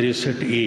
63A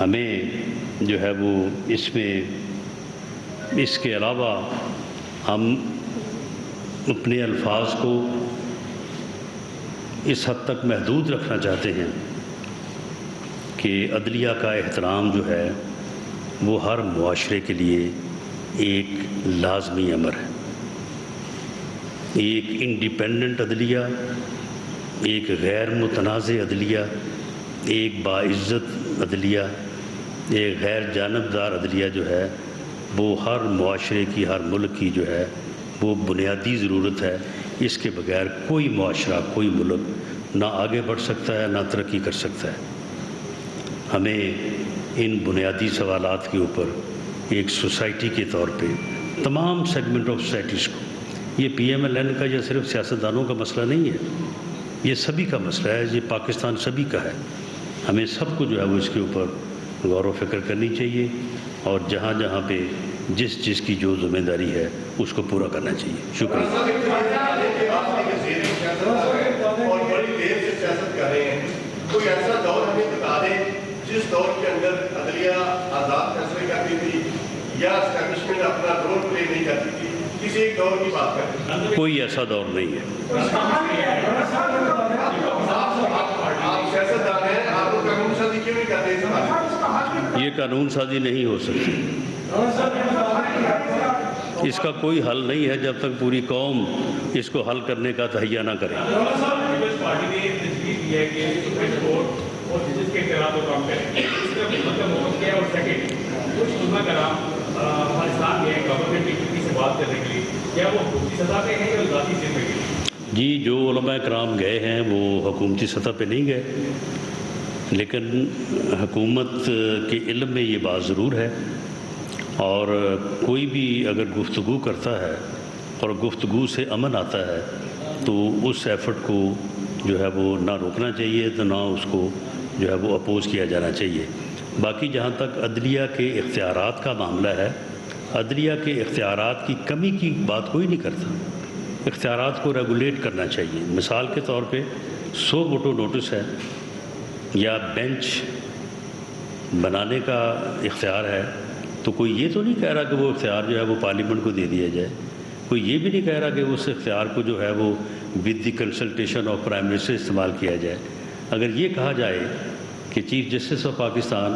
ہمیں جو ہے وہ اس میں اس کے علاوہ ہم اپنے الفاظ کو اس حد تک محدود رکھنا چاہتے ہیں کہ عدلیہ کا احترام جو ہے وہ ہر معاشرے کے لیے ایک لازمی امر ہے۔ ایک انڈیپینڈنٹ عدلیہ، ایک غیر متنازع عدلیہ، ایک باعزت عدلیہ، ایک غیر جانبدار عدلیہ جو ہے وہ ہر معاشرے کی، ہر ملک کی جو ہے وہ بنیادی ضرورت ہے۔ اس کے بغیر کوئی معاشرہ، کوئی ملک نہ آگے بڑھ سکتا ہے، نہ ترقی کر سکتا ہے۔ ہمیں ان بنیادی سوالات کے اوپر ایک سوسائٹی کے طور پہ تمام سیگمنٹ آف سوسائٹیز کو، یہ پی ایم ایل این کا یا صرف سیاستدانوں کا مسئلہ نہیں ہے، یہ سبھی کا مسئلہ ہے، یہ پاکستان سبھی کا ہے۔ ہمیں سب کو جو ہے وہ اس کے اوپر غور و فکر کرنی چاہیے اور جہاں جہاں پہ جس کی جو ذمہ داری ہے اس کو پورا کرنا چاہیے۔ شکریہ۔ اور بڑی دیر سے سیاست کر رہے ہیں، کوئی ایسا دور ہمیں بتا دیں جس دور کے اندر عدلیہ آزاد فیصلے کرتی تھی یا اسٹیبلشمنٹ اپنا رول پلے نہیں کرتی تھی، کسی ایک دور کی بات کرتے ہیں۔ کوئی ایسا دور نہیں ہے۔ آپ سیاستدان ہیں، آپ کو قانون سازی کیوں نہیں کرتے اس بات؟ یہ قانون سازی نہیں ہو سکتی، اس کا کوئی حل نہیں ہے جب تک پوری قوم اس کو حل کرنے کا تہیہ نہ کرے۔ پیپلز پارٹی نے تجویز دی ہے کہ سپریم کورٹ اور ججز کے خلاف وہ کام کریں، اس کا مطلب موقف کیا ہے؟ اور سیکنڈ، کچھ علماء کرام افغانستان گئے گورنمنٹ کی سے بات کرنے کے لیے، کیا وہ حکومتی سطح پہ ہیں یا ذاتی سطح پہ گئے؟ جی، جو علماء کرام گئے ہیں وہ حکومتی سطح پہ نہیں گئے، لیکن حکومت کے علم میں یہ بات ضرور ہے، اور کوئی بھی اگر گفتگو کرتا ہے اور گفتگو سے امن آتا ہے تو اس ایفرٹ کو جو ہے وہ نہ روکنا چاہیے، تو نہ اس کو جو ہے وہ اپوز کیا جانا چاہیے۔ باقی جہاں تک عدلیہ کے اختیارات کا معاملہ ہے، عدلیہ کے اختیارات کی کمی کی بات کوئی نہیں کرتا، اختیارات کو ریگولیٹ کرنا چاہیے۔ مثال کے طور پہ 100 ووٹو نوٹس ہے یا بینچ بنانے کا اختیار ہے، تو کوئی یہ تو نہیں کہہ رہا کہ وہ اختیار جو ہے وہ پارلیمنٹ کو دے دیا جائے، کوئی یہ بھی نہیں کہہ رہا کہ اس اختیار کو جو ہے وہ with the consultation of prime minister استعمال کیا جائے۔ اگر یہ کہا جائے کہ چیف جسٹس آف پاکستان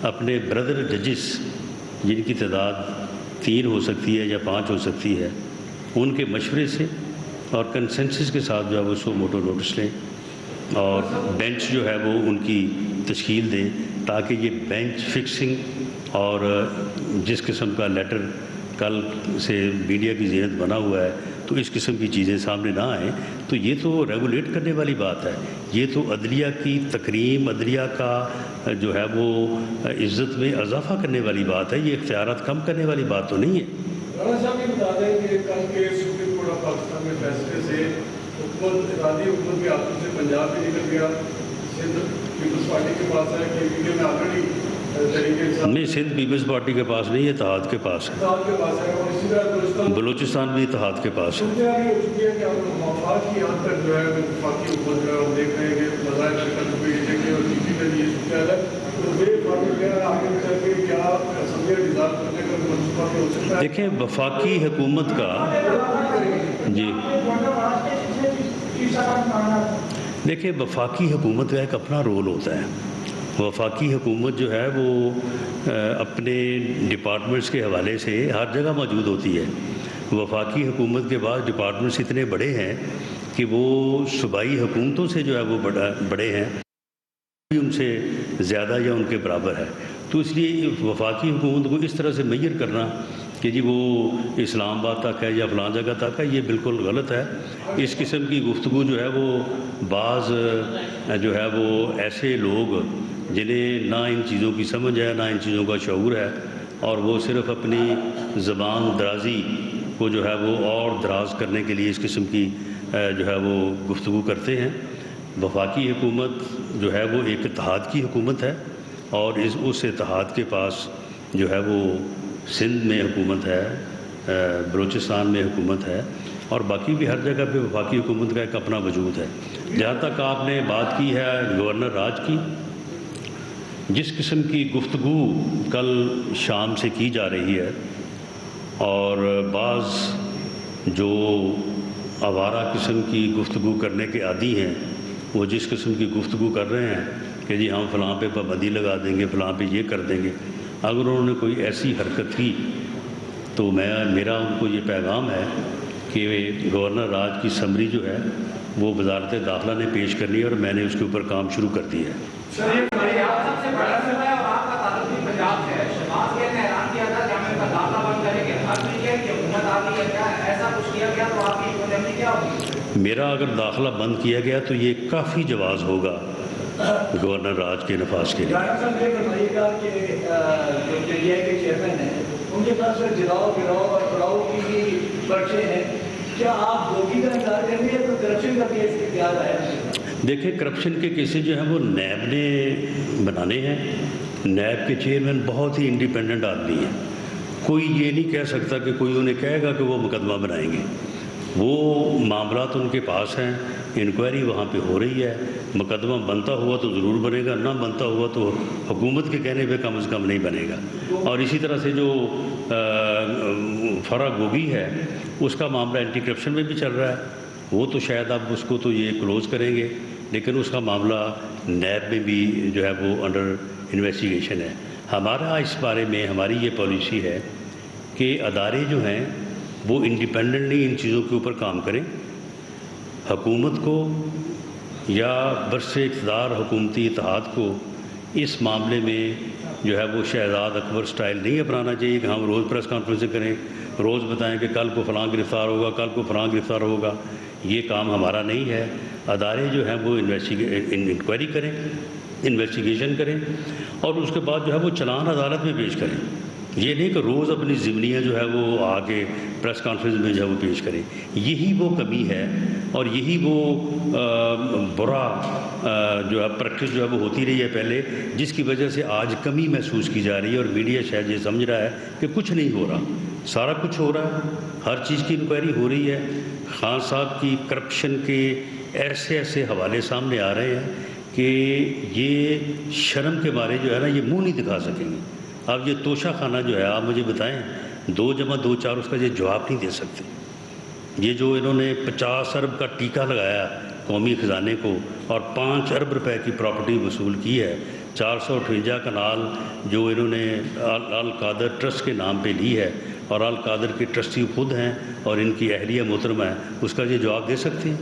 اپنے بردر ججز، جن کی تعداد 3 ہو سکتی ہے یا 5 ہو سکتی ہے، ان کے مشورے سے اور کنسنسس کے ساتھ جو ہے وہ 100 ووٹو نوٹس لیں اور بینچ جو ہے وہ ان کی تشکیل دیں، تاکہ یہ بینچ فکسنگ اور جس قسم کا لیٹر کل سے میڈیا کی ذہنت بنا ہوا ہے تو اس قسم کی چیزیں سامنے نہ آئیں، تو یہ تو ریگولیٹ کرنے والی بات ہے، یہ تو عدلیہ کی تکریم، عدلیہ کا جو ہے وہ عزت میں اضافہ کرنے والی بات ہے، یہ اختیارات کم کرنے والی بات تو نہیں ہے۔ رانا صاحب یہ بتا دیں کہ کل کے سپریم کورٹ آف پاکستان کے فیصلے سے حکومت، ارادی حکومت کے ہاتھوں سے پنجاب بھی نکل گیا، سندھ پیپلز پارٹی کے پاس ہے، کہ ویڈیو میں آلریڈی نہیں، سندھ پیپلز پارٹی کے پاس نہیں ہے، اتحاد کے پاس ہے، اتحاد کے پاس ہے، اور اسی طرح بلوچستان بھی اتحاد کے پاس ہے۔ سنتیاں بھی ہو چکی ہے کہ اب وفاق کی حد تک جو ہے وفاقی حکومت جو ہے ہم دیکھ رہے ہیں کہ بظاہر شکل کوئی دیکھیں اور ٹی وی پہ بھی یہ سنتیاں ہے، تو بے فاقی کیا آگے چل کے کیا اسمبلی ڈیزالو کرنے کا منصوبہ بھی ہو سکتا ہے؟ دیکھیں، وفاقی حکومت کا جی دیکھیں وفاقی حکومت کا ایک اپنا رول ہوتا ہے۔ وفاقی حکومت جو ہے وہ اپنے ڈپارٹمنٹس کے حوالے سے ہر جگہ موجود ہوتی ہے۔ وفاقی حکومت کے بعد ڈپارٹمنٹس اتنے بڑے ہیں کہ وہ صوبائی حکومتوں سے جو ہے وہ بڑے ہیں، ان سے زیادہ یا ان کے برابر ہے، تو اس لیے وفاقی حکومت کو اس طرح سے میئر کرنا کہ جی وہ اسلام آباد تک ہے یا فلاں جگہ تک ہے، یہ بالکل غلط ہے۔ اس قسم کی گفتگو جو ہے وہ بعض جو ہے وہ ایسے لوگ جنہیں نہ ان چیزوں کی سمجھ ہے، نہ ان چیزوں کا شعور ہے، اور وہ صرف اپنی زبان درازی کو جو ہے وہ اور دراز کرنے کے لیے اس قسم کی جو ہے وہ گفتگو کرتے ہیں۔ وفاقی حکومت جو ہے وہ ایک اتحاد کی حکومت ہے، اور اس اتحاد کے پاس جو ہے وہ سندھ میں حکومت ہے، بلوچستان میں حکومت ہے، اور باقی بھی ہر جگہ پہ وفاقی حکومت کا ایک اپنا وجود ہے۔ جہاں تک آپ نے بات کی ہے گورنر راج کی، جس قسم کی گفتگو کل شام سے کی جا رہی ہے اور بعض جو آوارہ قسم کی گفتگو کرنے کے عادی ہیں وہ جس قسم کی گفتگو کر رہے ہیں کہ جی ہم فلاں پہ پابندی لگا دیں گے، فلاں پہ یہ کر دیں گے، اگر انہوں نے کوئی ایسی حرکت کی تو میرا ان کو یہ پیغام ہے کہ گورنر راج کی سمری جو ہے وہ وزارت داخلہ نے پیش کرنی ہے اور میں نے اس کے اوپر کام شروع کر دیا ہے۔ سر یہ پنجاب سب سے بڑا صوبہ ہے اور آپ کا تعلق بھی پنجاب سے ہے۔ شہباز کے نے اعلان کیا تھا کہ ہم ان کا داخلہ بند کریں گے، اب یہ کہ حکومت آ گئی ہے، کیا ایسا کچھ کیا گیا تو آپ کی پابندی کیا ہوگی؟ میرا اگر داخلہ بند کیا گیا تو یہ کافی جواز ہوگا گورنر راج کے نفاذ کے لیے۔ ڈاکٹر صاحب یہ بتائیے گا کہ جو کے کے چیئرمین ہیں ان کے پاس جلاؤ گراؤ اور پڑاؤ کی بھی پرچے ہیں، کیا آپ دوگی کا انکار کریں گے تو کرپشن کا کیس اختیار آیا؟ دیکھیں کرپشن کے کیسز جو ہیں وہ نیب نے بنانے ہیں۔ نیب کے چیئرمین بہت ہی انڈیپینڈنٹ آدمی ہیں، کوئی یہ نہیں کہہ سکتا کہ کوئی انہیں کہے گا کہ وہ مقدمہ بنائیں گے۔ وہ معاملات ان کے پاس ہیں، انکوائری وہاں پہ ہو رہی ہے، مقدمہ بنتا ہوا تو ضرور بنے گا، نہ بنتا ہوا تو حکومت کے کہنے پہ کم از کم نہیں بنے گا۔ اور اسی طرح سے جو فرا گوبھی ہے اس کا معاملہ اینٹی کرپشن میں بھی چل رہا ہے، وہ تو شاید اب اس کو تو یہ کلوز کریں گے، لیکن اس کا معاملہ نیب میں بھی جو ہے وہ انڈر انویسٹیگیشن ہے۔ ہمارا اس بارے میں ہماری یہ پالیسی ہے کہ ادارے جو ہیں وہ انڈیپینڈنٹلی ان چیزوں کے اوپر کام کریں۔ حکومت کو یا برس اقتدار حکومتی اتحاد کو اس معاملے میں جو ہے وہ شہزاد اکبر سٹائل نہیں اپنانا چاہیے کہ ہم روز پریس کانفرنسیں کریں، روز بتائیں کہ کل کو فلاں گرفتار ہوگا، کل کو فلاں گرفتار ہوگا۔ یہ کام ہمارا نہیں ہے۔ ادارے جو ہیں وہ انکوائری کریں، انویسٹیگیشن کریں اور اس کے بعد جو ہے وہ چلان عدالت میں پیش کریں۔ یہ نہیں کہ روز اپنی ضمنیاں جو ہے وہ آگے پریس کانفرنس میں جو ہے وہ پیش کریں۔ یہی وہ کمی ہے اور یہی وہ برا جو ہے پریکٹس جو ہے وہ ہوتی رہی ہے پہلے، جس کی وجہ سے آج کمی محسوس کی جا رہی ہے اور میڈیا شاید یہ سمجھ رہا ہے کہ کچھ نہیں ہو رہا۔ سارا کچھ ہو رہا ہے، ہر چیز کی انکوائری ہو رہی ہے۔ خان صاحب کی کرپشن کے ایسے حوالے سامنے آ رہے ہیں کہ یہ شرم کے مارے جو ہے نا یہ منہ نہیں دکھا سکیں گے۔ اب یہ توشہ خانہ جو ہے آپ مجھے بتائیں 2 + 2 = 4 اس کا یہ جواب نہیں دے سکتے۔ یہ جو انہوں نے 50 ارب کا ٹیکہ لگایا قومی خزانے کو اور 5 ارب روپے کی پراپرٹی وصول کی ہے، 458 کنال جو انہوں نے القادر ٹرسٹ کے نام پہ لی ہے اور القادر کے ٹرسٹی خود ہیں اور ان کی اہلیہ محترمہ ہے، اس کا یہ جواب دے سکتے ہیں؟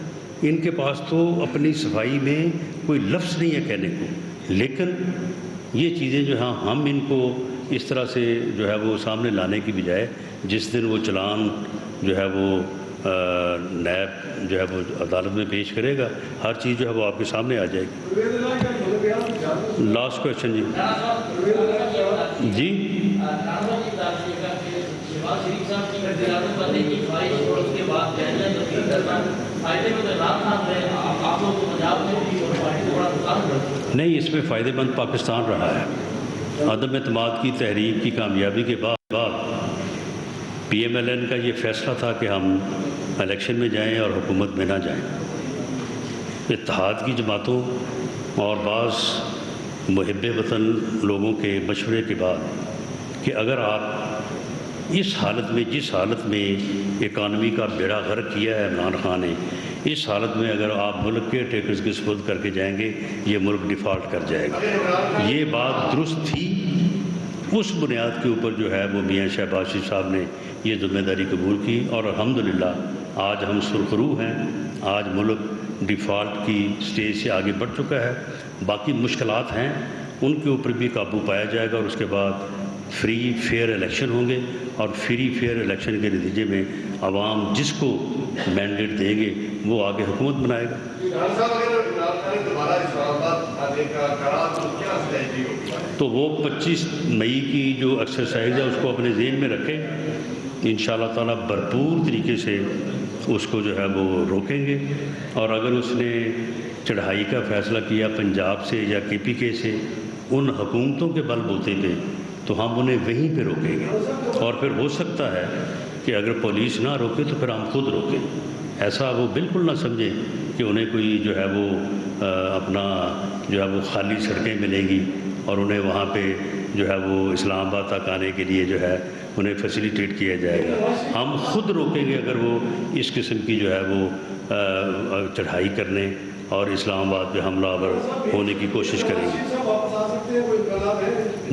ان کے پاس تو اپنی صفائی میں کوئی لفظ نہیں ہے کہنے کو۔ لیکن یہ چیزیں جو ہیں ہم ان کو اس طرح سے جو ہے وہ سامنے لانے کی بجائے جس دن وہ چلان جو ہے وہ نیب جو ہے وہ عدالت میں پیش کرے گا، ہر چیز جو ہے وہ آپ کے سامنے آ جائے گی۔ لاسٹ کویشچن جی نہیں، اس میں فائدہ مند پاکستان رہا ہے۔ عدم اعتماد کی تحریک کی کامیابی کے بعد PMLN کا یہ فیصلہ تھا کہ ہم الیکشن میں جائیں اور حکومت میں نہ جائیں۔ اتحاد کی جماعتوں اور بعض محب وطن لوگوں کے مشورے کے بعد کہ اگر آپ اس حالت میں جس حالت میں اکانومی کا بیڑا غرق کیا ہے عمران خان نے، اس حالت میں اگر آپ ملک کے ٹیکرز کے سپرد کر کے جائیں گے یہ ملک ڈیفالٹ کر جائے گا۔ یہ بات درست تھی، اس بنیاد کے اوپر جو ہے وہ میاں شہباز شریف صاحب نے یہ ذمہ داری قبول کی اور الحمدللہ آج ہم سرخرو ہیں۔ آج ملک ڈیفالٹ کی سٹیج سے آگے بڑھ چکا ہے۔ باقی مشکلات ہیں، ان کے اوپر بھی قابو پایا جائے گا اور اس کے بعد فری فیئر الیکشن ہوں گے اور فری فیئر الیکشن کے نتیجے میں عوام جس کو مینڈیٹ دیں گے وہ آگے حکومت بنائے گا۔ تو وہ 25 مئی کی جو ایکسرسائز ہے اس کو اپنے ذہن میں رکھیں، انشاءاللہ تعالیٰ بھرپور طریقے سے اس کو جو ہے وہ روکیں گے۔ اور اگر اس نے چڑھائی کا فیصلہ کیا پنجاب سے یا KPK سے ان حکومتوں کے بل بوتے پہ تو ہم انہیں وہیں پہ روکیں گے۔ اور پھر ہو سکتا ہے کہ اگر پولیس نہ روکے تو پھر ہم خود روکیں۔ ایسا وہ بالکل نہ سمجھیں کہ انہیں کوئی جو ہے وہ اپنا جو ہے وہ خالی سڑکیں ملیں گی اور انہیں وہاں پہ جو ہے وہ اسلام آباد تک آنے کے لیے جو ہے انہیں فیسیلیٹیٹ کیا جائے گا. ہم خود روکیں گے اگر وہ اس قسم کی جو ہے وہ چڑھائی کرنے اور اسلام آباد پہ حملہ آور ہونے کی کوشش کریں گے.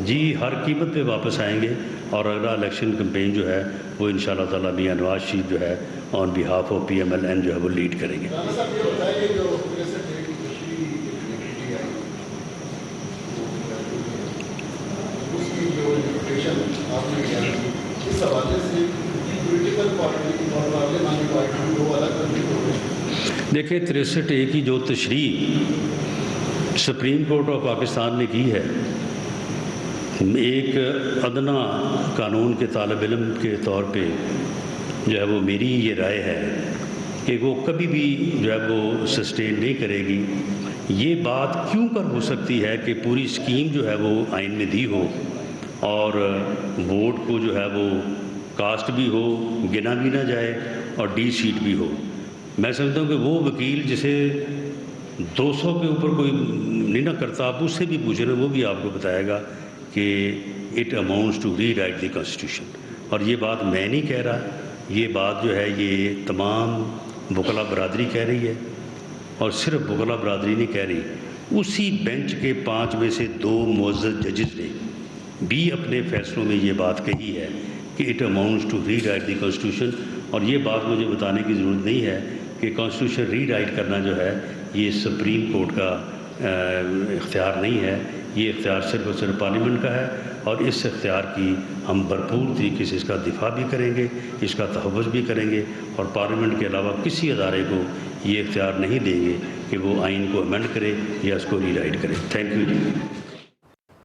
جی ہر قیمت پہ واپس آئیں گے اور اگلا الیکشن کمپین جو ہے وہ انشاءاللہ تعالیٰ میاں نواز شریف جو ہے آن بیہاف آف PMLN جو ہے وہ لیڈ کریں گے. دیکھیں 63A کی جو تشریح سپریم کورٹ آف پاکستان نے کی ہے، ایک ادنا قانون کے طالب علم کے طور پہ جو ہے وہ میری یہ رائے ہے کہ وہ کبھی بھی جو ہے وہ سسٹین نہیں کرے گی. یہ بات کیوں کر ہو سکتی ہے کہ پوری اسکیم جو ہے وہ آئین میں دی ہو اور ووٹ کو جو ہے وہ کاسٹ بھی ہو، گنا بھی نہ جائے اور ڈی سیٹ بھی ہو. میں سمجھتا ہوں کہ وہ وکیل جسے 200 کے اوپر کوئی نہیں نہ کرتا، آپ اس سے بھی پوچھیں نا، وہ بھی آپ کو بتائے گا کہ it amounts to rewrite the constitution. اور یہ بات میں نہیں کہہ رہا، یہ بات جو ہے یہ تمام وکلا برادری کہہ رہی ہے. اور صرف وکلا برادری نہیں کہہ رہی، اسی بینچ کے 5 میں سے 2 معزز ججز نے بھی اپنے فیصلوں میں یہ بات کہی ہے کہ it amounts to rewrite the constitution. اور یہ بات مجھے بتانے کی ضرورت نہیں ہے کہ کانسٹیٹیوشن ری رائٹ کرنا جو ہے یہ سپریم کورٹ کا اختیار نہیں ہے، یہ اختیار صرف اور صرف پارلیمنٹ کا ہے. اور اس اختیار کی ہم بھرپور طریقے سے اس کا دفاع بھی کریں گے، اس کا تحفظ بھی کریں گے، اور پارلیمنٹ کے علاوہ کسی ادارے کو یہ اختیار نہیں دیں گے کہ وہ آئین کو امینڈ کرے یا اس کو ری رائٹ کرے. Thank you G.